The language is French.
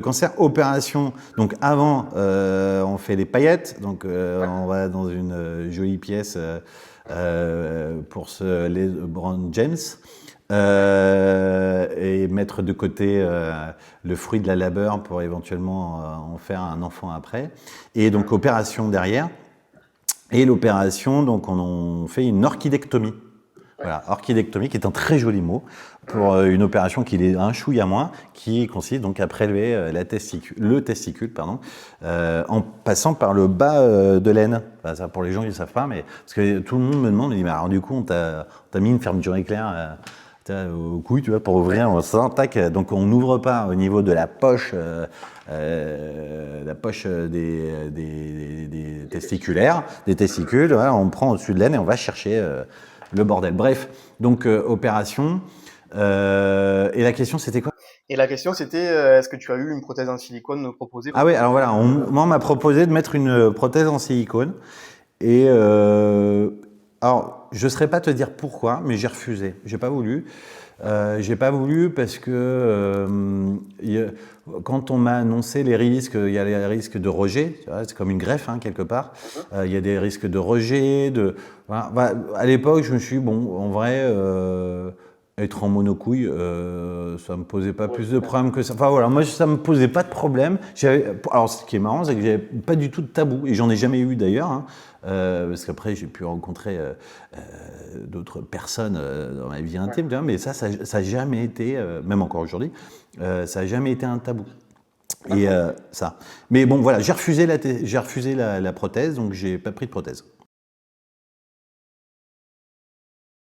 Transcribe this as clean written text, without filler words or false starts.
Cancer, opération, donc avant on fait les paillettes, donc on va dans une jolie pièce pour ce LeBron James et mettre de côté le fruit de la labeur pour éventuellement en faire un enfant après. Et donc opération derrière, et l'opération, donc on fait une orchidectomie. Voilà, orchidectomie qui est un très joli mot pour une opération qui est un chouïa moins, qui consiste donc à prélever le testicule en passant par le bas de l'aine. Enfin, ça pour les gens qui ne savent pas, mais parce que tout le monde me demande, mais alors du coup on t'a mis une fermeture éclair au couille, tu vois, pour ouvrir un sein, tac. Donc on n'ouvre pas au niveau de la poche des testiculaires, des testicules. Voilà, on prend au-dessus de l'aine et on va chercher le bordel. Bref, donc opération. Et la question c'était quoi? Et la question c'était, est-ce que tu as eu une prothèse en silicone proposée? Ah oui, alors voilà, moi on m'a proposé de mettre une prothèse en silicone. Et alors, je ne saurais pas te dire pourquoi, mais j'ai refusé. J'ai pas voulu. J'ai pas voulu parce que quand on m'a annoncé les risques, il y a les risques de rejet, c'est comme une greffe hein, quelque part. Il y a des risques de rejet. Voilà. À l'époque, je me suis dit, bon, en vrai, être en monocouille, ça me posait pas plus de problèmes que ça. Enfin voilà, moi ça me posait pas de problème. Alors ce qui est marrant, c'est que j'avais pas du tout de tabou, et j'en ai jamais eu d'ailleurs, hein, parce qu'après j'ai pu rencontrer d'autres personnes dans ma vie intime, tu vois, mais ça a jamais été, même encore aujourd'hui, ça a jamais été un tabou. Et ça. Mais bon voilà, j'ai refusé la prothèse, donc j'ai pas pris de prothèse.